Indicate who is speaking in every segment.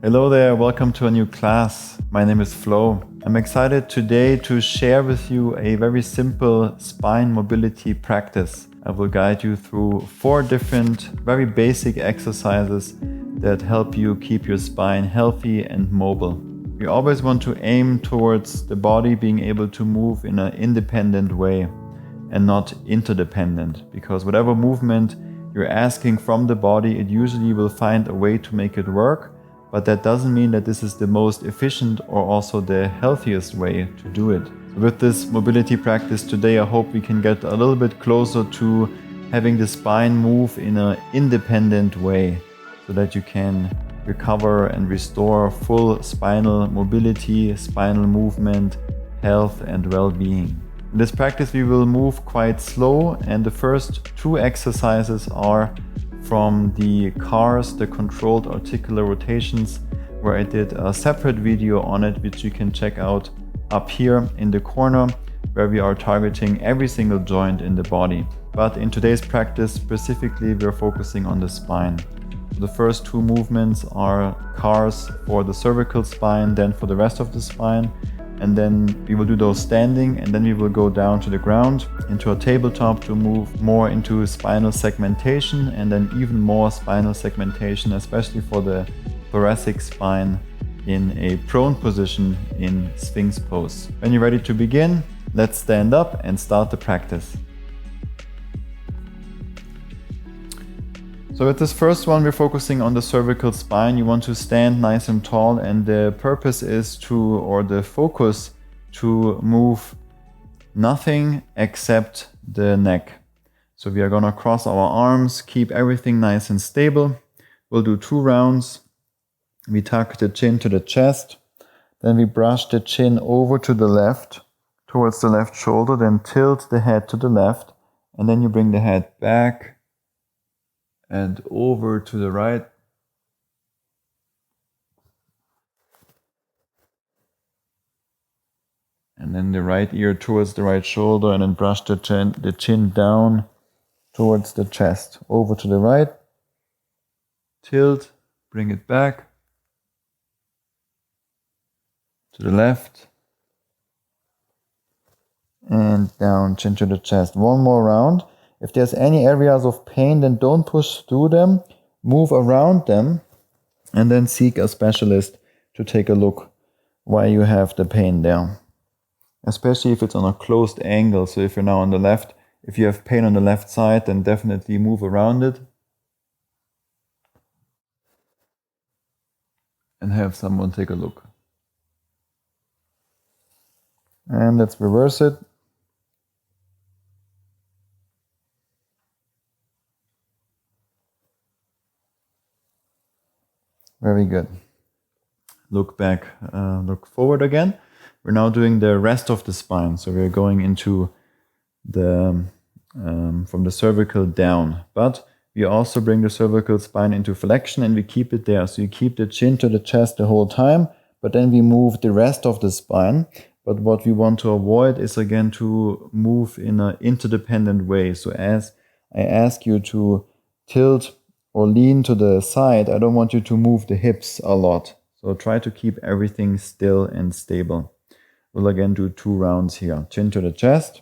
Speaker 1: Hello there, welcome to a new class. My name is Flo. I'm excited today to share with you a very simple spine mobility practice. I will guide you through 4 different, very basic exercises that help you keep your spine healthy and mobile. We always want to aim towards the body being able to move in an independent way and not interdependent, because whatever movement you're asking from the body, it usually will find a way to make it work. But that doesn't mean that this is the most efficient or also the healthiest way to do it. So with this mobility practice today, I hope we can get a little bit closer to having the spine move in an independent way so that you can recover and restore full spinal mobility, spinal movement, health and well-being. In this practice we will move quite slow, and the first 2 exercises are from the CARS, the controlled articular rotations, where I did a separate video on it, which you can check out up here in the corner, where we are targeting every single joint in the body. But in today's practice specifically, we're focusing on the spine. The first 2 movements are CARS for the cervical spine, then for the rest of the spine. And then we will do those standing, and then we will go down to the ground into a tabletop to move more into spinal segmentation, and then even more spinal segmentation, especially for the thoracic spine in a prone position in Sphinx pose. When you're ready to begin, let's stand up and start the practice. So with this first one, we're focusing on the cervical spine. You want to stand nice and tall, and the purpose is the focus to move nothing except the neck. So we are gonna cross our arms, keep everything nice and stable. We'll do 2 rounds. We tuck the chin to the chest, then we brush the chin over to the left, towards the left shoulder, then tilt the head to the left, and then you bring the head back and over to the right. And then the right ear towards the right shoulder, and then brush the chin down towards the chest. Over to the right. Tilt, bring it back. To the left. And down, chin to the chest. 1 more round. If there's any areas of pain, then don't push through them, move around them, and then seek a specialist to take a look why you have the pain there. Especially if it's on a closed angle. So if you're now on the left, if you have pain on the left side, then definitely move around it and have someone take a look. And let's reverse it. Very good. Look back, look forward again. We're now doing the rest of the spine. So we're going into the from the cervical down. But we also bring the cervical spine into flexion, and we keep it there. So you keep the chin to the chest the whole time, but then we move the rest of the spine. But what we want to avoid is again to move in an interdependent way. So as I ask you to tilt or lean to the side, I don't want you to move the hips a lot. So try to keep everything still and stable. We'll again do 2 rounds here. Chin to the chest.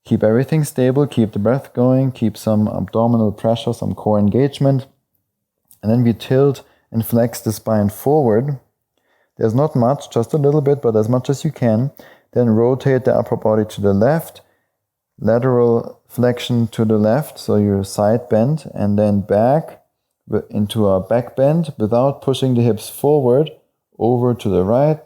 Speaker 1: Keep everything stable, keep the breath going, keep some abdominal pressure, some core engagement. And then we tilt and flex the spine forward. There's not much, just a little bit, but as much as you can. Then rotate the upper body to the left. Lateral flexion to the left, so your side bend, and then back into a back bend without pushing the hips forward, over to the right.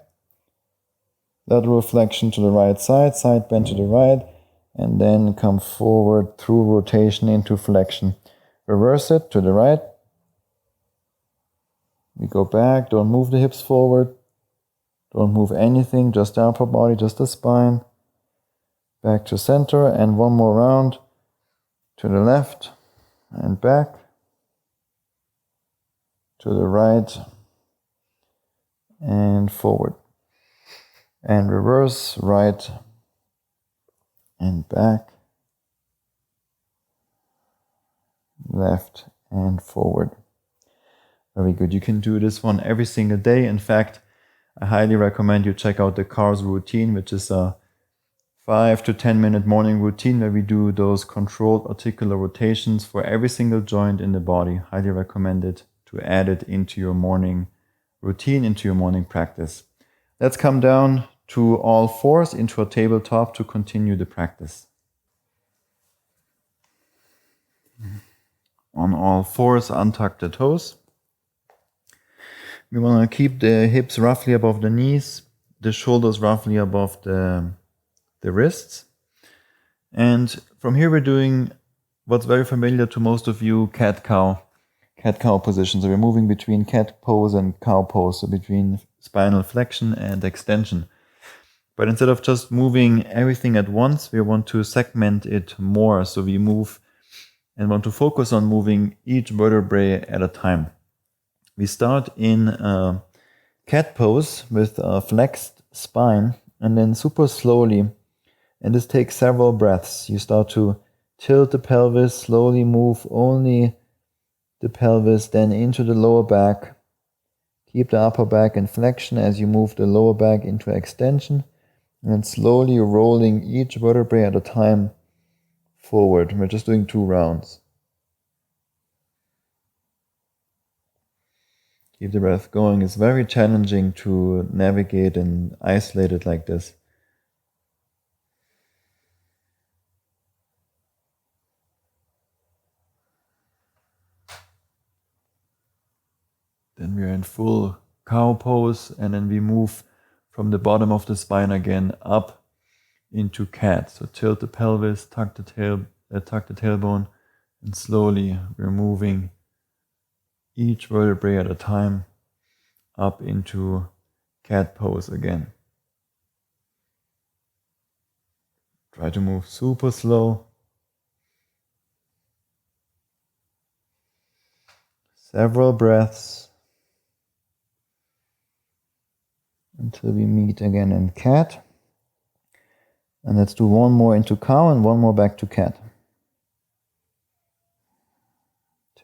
Speaker 1: Lateral flexion to the right side, side bend to the right, and then come forward through rotation into flexion. Reverse it to the right. We go back, don't move the hips forward, don't move anything, just the upper body, just the spine. Back to center, and 1 more round to the left and back, to the right and forward, and reverse, right and back, left and forward. Very good. You can do this one every single day. In fact, I highly recommend you check out the CARS routine, which is a 5 to 10 minute morning routine where we do those controlled articular rotations for every single joint in the body. Highly recommend it to add it into your morning routine, into your morning practice. Let's come down to all fours into a tabletop to continue the practice. On all fours, untuck the toes. We want to keep the hips roughly above the knees, the shoulders roughly above the wrists. And from here we're doing what's very familiar to most of you, cat-cow position. So we're moving between cat pose and cow pose, so between spinal flexion and extension. But instead of just moving everything at once, we want to segment it more. So we move and want to focus on moving each vertebrae at a time. We start in cat pose with a flexed spine, and then super slowly, and this takes several breaths, you start to tilt the pelvis, slowly move only the pelvis, then into the lower back. Keep the upper back in flexion as you move the lower back into extension, and then slowly rolling each vertebrae at a time forward. We're just doing 2 rounds. Keep the breath going. It's very challenging to navigate and isolate it like this. Then we are in full cow pose, and then we move from the bottom of the spine again up into cat. So tilt the pelvis, tuck the tailbone, and slowly we're moving each vertebrae at a time up into cat pose again. Try to move super slow. Several breaths until we meet again in cat. And let's do 1 more into cow and 1 more back to cat.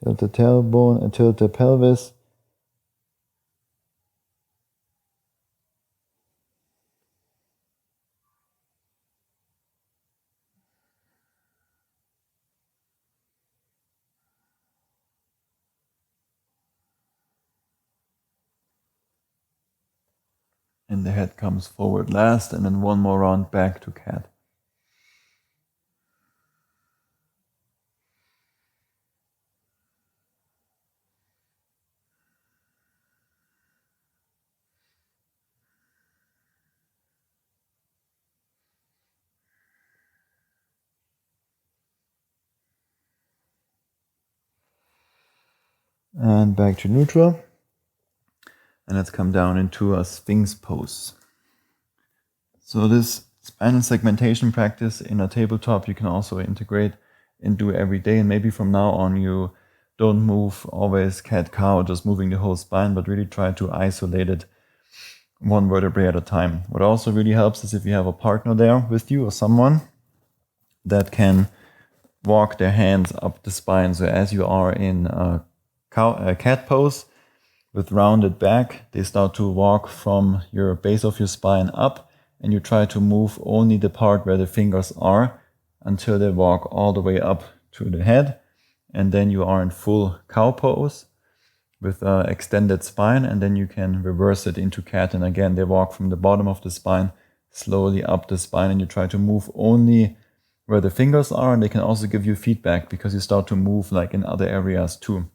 Speaker 1: Tilt the tailbone and tilt the pelvis. And the head comes forward last, and then 1 more round back to cat. And back to neutral. And let's come down into a Sphinx pose. So this spinal segmentation practice in a tabletop you can also integrate and do every day. And maybe from now on you don't move always cat-cow, just moving the whole spine, but really try to isolate it 1 vertebrae at a time. What also really helps is if you have a partner there with you or someone that can walk their hands up the spine. So as you are in cat pose with rounded back, they start to walk from your base of your spine up, and you try to move only the part where the fingers are until they walk all the way up to the head. And then you are in full cow pose with extended spine, and then you can reverse it into cat. And again, they walk from the bottom of the spine slowly up the spine, and you try to move only where the fingers are, and they can also give you feedback because you start to move like in other areas too.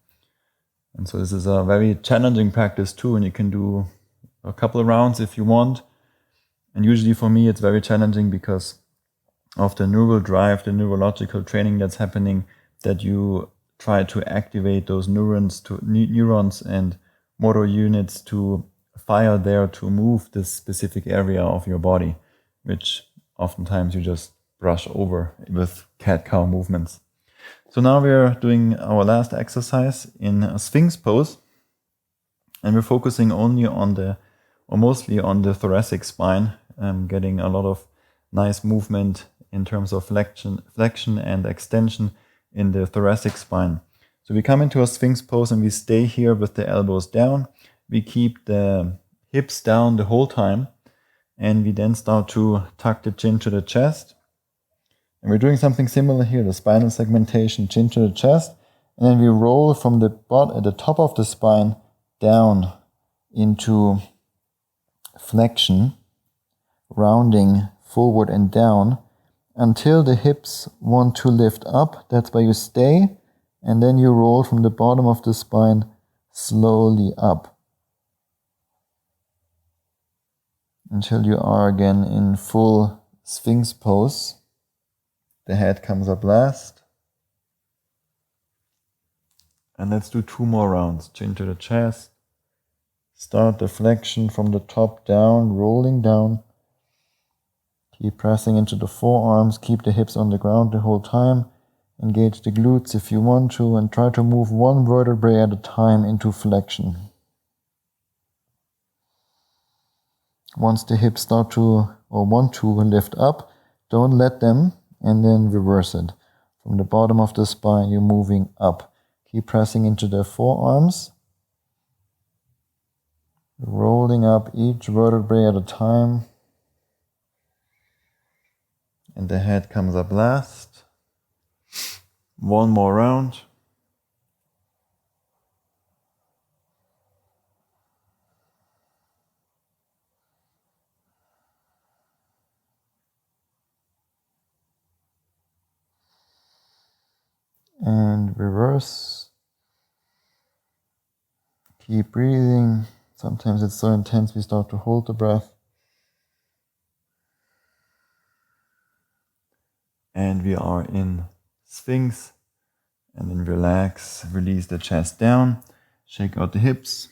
Speaker 1: And so this is a very challenging practice too, and you can do a couple of rounds if you want. And usually for me it's very challenging because of the neural drive, the neurological training that's happening, that you try to activate those neurons and motor units to fire there to move this specific area of your body, which oftentimes you just brush over with cat-cow movements. So now we're doing our last exercise in a Sphinx pose, and we're focusing only on mostly on the thoracic spine, getting a lot of nice movement in terms of flexion and extension in the thoracic spine. So So we come into a Sphinx pose and we stay here with the elbows down. We keep the hips down the whole time. And we then start to tuck the chin to the chest. And we're doing something similar here, the spinal segmentation, chin to the chest. And then we roll from the butt at the top of the spine down into flexion, rounding forward and down until the hips want to lift up. That's why you stay. And then you roll from the bottom of the spine slowly up until you are again in full Sphinx pose. The head comes up last. And let's do 2 more rounds. Chin to the chest. Start the flexion from the top down, rolling down. Keep pressing into the forearms. Keep the hips on the ground the whole time. Engage the glutes if you want to, and try to move 1 vertebrae at a time into flexion. Once the hips start to or want to lift up, don't let them, and then reverse it. From the bottom of the spine, you're moving up. Keep pressing into the forearms. Rolling up each vertebrae at a time. And the head comes up last. 1 more round. And reverse. Keep breathing. Sometimes it's so intense we start to hold the breath. And we are in Sphinx. And then relax, release the chest down, shake out the hips.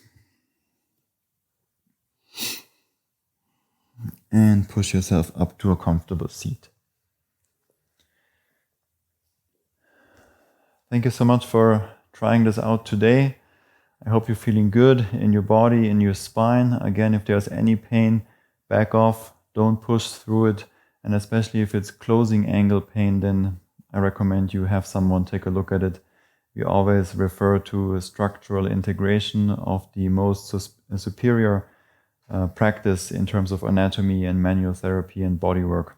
Speaker 1: And push yourself up to a comfortable seat. Thank you so much for trying this out today. I hope you're feeling good in your body, in your spine. Again, if there's any pain, back off, don't push through it. And especially if it's closing angle pain, then I recommend you have someone take a look at it. We always refer to a structural integration of the most superior practice in terms of anatomy and manual therapy and body work.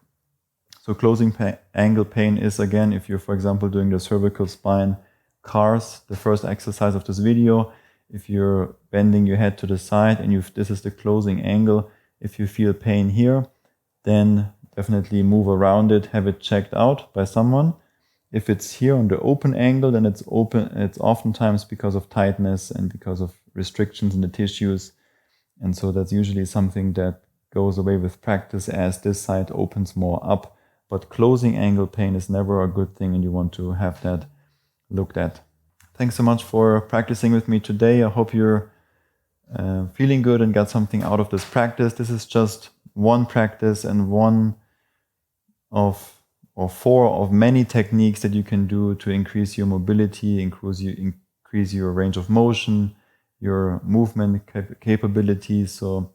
Speaker 1: So closing angle pain is, again, if you're, for example, doing the cervical spine cars, the first exercise of this video. If you're bending your head to the side and this is the closing angle, if you feel pain here, then definitely move around it, have it checked out by someone. If it's here on the open angle, then it's oftentimes because of tightness and because of restrictions in the tissues. And so that's usually something that goes away with practice as this side opens more up. But closing angle pain is never a good thing, and you want to have that looked at. Thanks so much for practicing with me today. I hope you're feeling good and got something out of this practice. This is just one practice and one of or 4 of many techniques that you can do to increase your mobility, increase your range of motion, your movement capabilities. So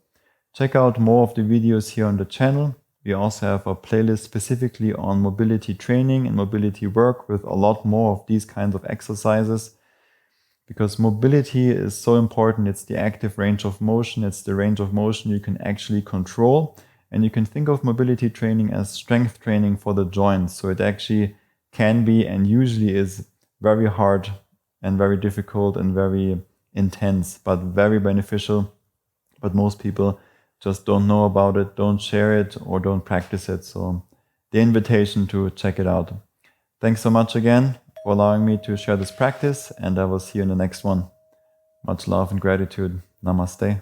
Speaker 1: check out more of the videos here on the channel. We also have a playlist specifically on mobility training and mobility work with a lot more of these kinds of exercises, because mobility is so important. It's the active range of motion. It's the range of motion you can actually control. And you can think of mobility training as strength training for the joints. So it actually can be and usually is very hard and very difficult and very intense, but very beneficial. But most people just don't know about it, don't share it, or don't practice it. So the invitation to check it out. Thanks so much again for allowing me to share this practice, and I will see you in the next one. Much love and gratitude. Namaste.